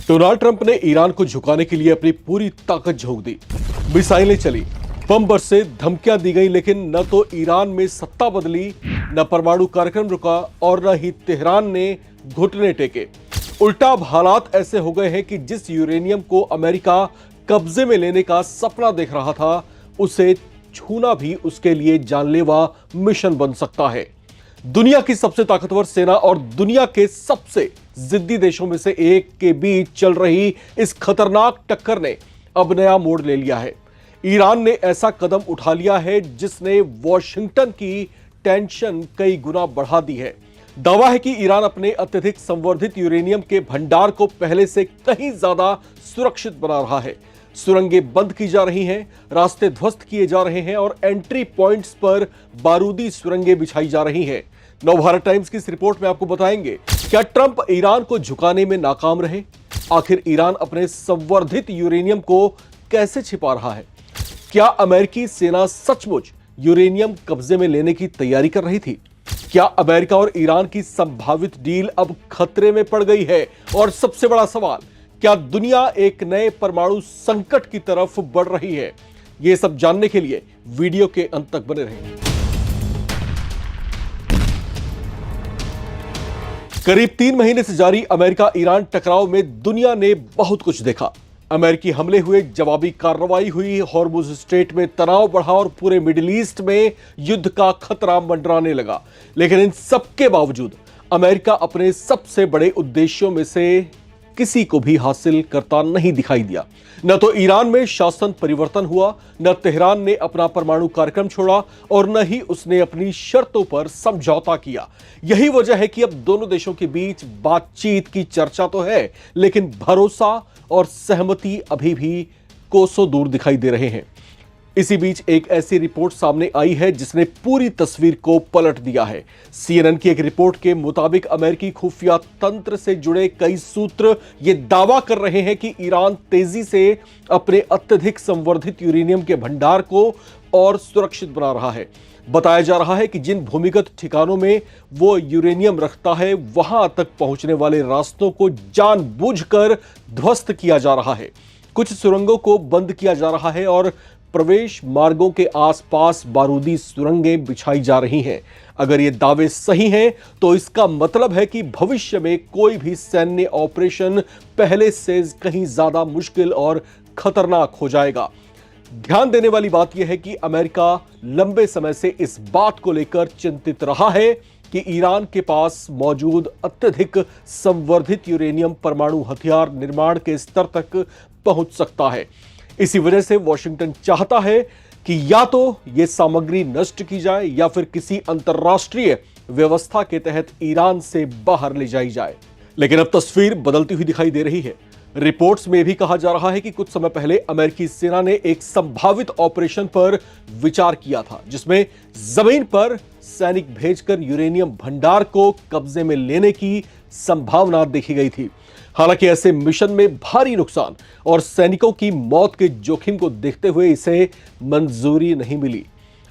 Donald Trump ने Iran को झुकाने के लिए अपनी पूरी ताकत झोंक दी। मिसाइलें चली, बम बरसे, धमकियां दी गई, लेकिन न तो ईरान में सत्ता बदली, न परमाणु कार्यक्रम रुका और न ही तेहरान ने घुटने टेके। उल्टा अब हालात ऐसे हो गए हैं कि जिस यूरेनियम को अमेरिका कब्जे में लेने का सपना देख रहा था, उसे छूना भी उसके लिए जानलेवा मिशन बन सकता है। दुनिया की सबसे ताकतवर सेना और दुनिया के सबसे जिद्दी देशों में से एक के बीच चल रही इस खतरनाक टक्कर ने अब नया मोड़ ले लिया है। ईरान ने ऐसा कदम उठा लिया है जिसने वॉशिंगटन की टेंशन कई गुना बढ़ा दी है। दावा है कि ईरान अपने अत्यधिक संवर्धित यूरेनियम के भंडार को पहले से कहीं ज्यादा सुरक्षित बना रहा है। सुरंगें बंद की जा रही हैं, रास्ते ध्वस्त किए जा रहे हैं और एंट्री पॉइंट्स पर बारूदी सुरंगें बिछाई जा रही हैं। नवभारत टाइम्स की इस रिपोर्ट में आपको बताएंगे, क्या ट्रंप ईरान को झुकाने में नाकाम रहे? आखिर ईरान अपने संवर्धित यूरेनियम को कैसे छिपा रहा है? क्या अमेरिकी सेना सचमुच यूरेनियम कब्जे में लेने की तैयारी कर रही थी? क्या अमेरिका और ईरान की संभावित डील अब खतरे में पड़ गई है? और सबसे बड़ा सवाल, क्या दुनिया एक नए परमाणु संकट की तरफ बढ़ रही है? यह सब जानने के लिए वीडियो के अंत तक बने रहें। करीब 3 महीने से जारी अमेरिका ईरान टकराव में दुनिया ने बहुत कुछ देखा। अमेरिकी हमले हुए, जवाबी कार्रवाई हुई, हॉर्मुज स्ट्रेट में तनाव बढ़ा और पूरे मिडिल ईस्ट में युद्ध का खतरा मंडराने लगा। लेकिन इन सबके बावजूद अमेरिका अपने सबसे बड़े उद्देश्यों में से किसी को भी हासिल करता नहीं दिखाई दिया। न तो ईरान में शासन परिवर्तन हुआ, न तेहरान ने अपना परमाणु कार्यक्रम छोड़ा और न ही उसने अपनी शर्तों पर समझौता किया। यही वजह है कि अब दोनों देशों के बीच बातचीत की चर्चा तो है, लेकिन भरोसा और सहमति अभी भी कोसों दूर दिखाई दे रहे हैं। इसी बीच एक ऐसी रिपोर्ट सामने आई है जिसने पूरी तस्वीर को पलट दिया है। CNN की एक रिपोर्ट के मुताबिक अमेरिकी खुफिया तंत्र से जुड़े कई सूत्र ये दावा कर रहे हैं कि ईरान तेजी से अपने अत्यधिक संवर्धित यूरेनियम के भंडार को और सुरक्षित बना रहा है। बताया जा रहा है कि जिन भूमिगत ठिकानों में वो यूरेनियम रखता है, वहां तक पहुंचने वाले रास्तों को जानबूझकर ध्वस्त किया जा रहा है। कुछ सुरंगों को बंद किया जा रहा है और प्रवेश मार्गों के आसपास बारूदी सुरंगें बिछाई जा रही हैं। अगर ये दावे सही हैं, तो इसका मतलब है कि भविष्य में कोई भी सैन्य ऑपरेशन पहले से कहीं ज्यादा मुश्किल और खतरनाक हो जाएगा। ध्यान देने वाली बात यह है कि अमेरिका लंबे समय से इस बात को लेकर चिंतित रहा है कि ईरान के पास मौजूद अत्यधिक संवर्धित यूरेनियम परमाणु हथियार निर्माण के स्तर तक पहुंच सकता है। इसी वजह से वॉशिंगटन चाहता है कि या तो यह सामग्री नष्ट की जाए या फिर किसी अंतर्राष्ट्रीय व्यवस्था के तहत ईरान से बाहर ले जाई जाए। लेकिन अब तस्वीर बदलती हुई दिखाई दे रही है। रिपोर्ट्स में भी कहा जा रहा है कि कुछ समय पहले अमेरिकी सेना ने एक संभावित ऑपरेशन पर विचार किया था, जिसमें जमीन पर सैनिक भेजकर यूरेनियम भंडार को कब्जे में लेने की संभावना देखी गई थी। हालांकि ऐसे मिशन में भारी नुकसान और सैनिकों की मौत के जोखिम को देखते हुए इसे मंजूरी नहीं मिली।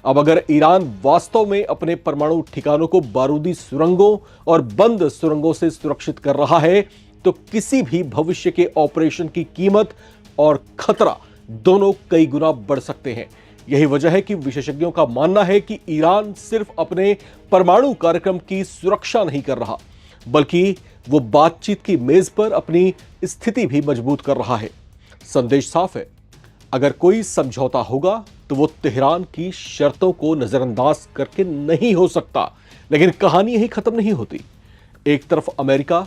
अब अगर ईरान वास्तव में अपने परमाणु ठिकानों को बारूदी सुरंगों और बंद सुरंगों से सुरक्षित कर रहा है, तो किसी भी भविष्य के ऑपरेशन की कीमत और खतरा दोनों कई गुना बढ़ सकते हैं। यही वजह है कि विशेषज्ञों का मानना है कि ईरान सिर्फ अपने परमाणु कार्यक्रम की सुरक्षा नहीं कर रहा, बल्कि वो बातचीत की मेज पर अपनी स्थिति भी मजबूत कर रहा है। संदेश साफ है, अगर कोई समझौता होगा तो वो तेहरान की शर्तों को नजरअंदाज करके नहीं हो सकता। लेकिन कहानी यही खत्म नहीं होती। एक तरफ अमेरिका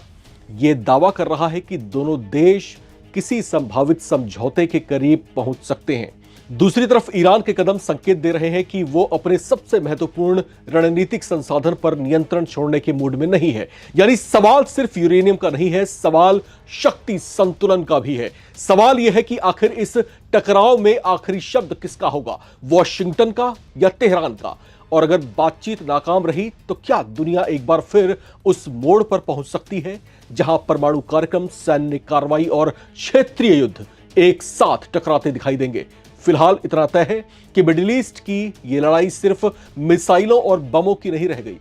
ये दावा कर रहा है कि दोनों देश किसी संभावित समझौते के करीब पहुंच सकते हैं, दूसरी तरफ ईरान के कदम संकेत दे रहे हैं कि वो अपने सबसे महत्वपूर्ण रणनीतिक संसाधन पर नियंत्रण छोड़ने के मूड में नहीं है। यानी सवाल सिर्फ यूरेनियम का नहीं है, सवाल शक्ति संतुलन का भी है। सवाल यह है कि आखिर इस टकराव में आखिरी शब्द किसका होगा, वॉशिंगटन का या तेहरान का? और अगर बातचीत नाकाम रही तो क्या दुनिया एक बार फिर उस मोड़ पर पहुंच सकती है जहां परमाणु कार्यक्रम, सैन्य कार्रवाई और क्षेत्रीय युद्ध एक साथ टकराते दिखाई देंगे? फिलहाल इतना तय है कि मिडिल ईस्ट की यह लड़ाई सिर्फ मिसाइलों और बमों की नहीं रह गई।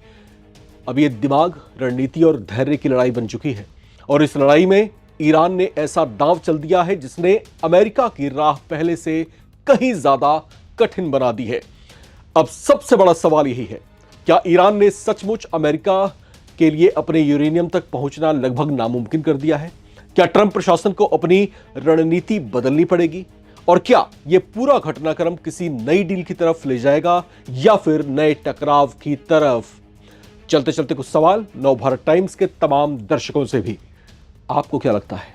अब यह दिमाग, रणनीति और धैर्य की लड़ाई बन चुकी है और इस लड़ाई में ईरान ने ऐसा दांव चल दिया है जिसने अमेरिका की राह पहले से कहीं ज्यादा कठिन बना दी है। अब सबसे बड़ा सवाल यही है, क्या ईरान ने सचमुच अमेरिका के लिए अपने यूरेनियम तक पहुंचना लगभग नामुमकिन कर दिया है? क्या ट्रंप प्रशासन को अपनी रणनीति बदलनी पड़ेगी? और क्या यह पूरा घटनाक्रम किसी नई डील की तरफ ले जाएगा या फिर नए टकराव की तरफ? चलते चलते कुछ सवाल नवभारत टाइम्स के तमाम दर्शकों से भी। आपको क्या लगता है,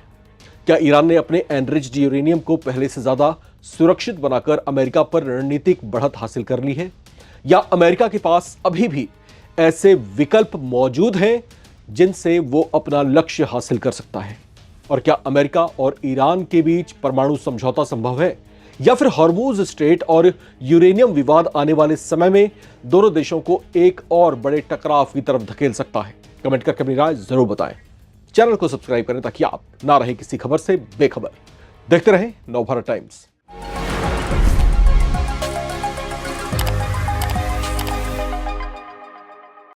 क्या ईरान ने अपने एनरिच्ड यूरेनियम को पहले से ज्यादा सुरक्षित बनाकर अमेरिका पर रणनीतिक बढ़त हासिल कर ली है, या अमेरिका के पास अभी भी ऐसे विकल्प मौजूद हैं जिनसे वो अपना लक्ष्य हासिल कर सकता है? और क्या अमेरिका और ईरान के बीच परमाणु समझौता संभव है, या फिर हॉर्मुज स्ट्रेट और यूरेनियम विवाद आने वाले समय में दोनों देशों को एक और बड़े टकराव की तरफ धकेल सकता है? कमेंट करके अपनी राय जरूर बताएं। चैनल को सब्सक्राइब करें ताकि आप ना रहें किसी खबर से बेखबर। देखते रहें नवभारत टाइम्स।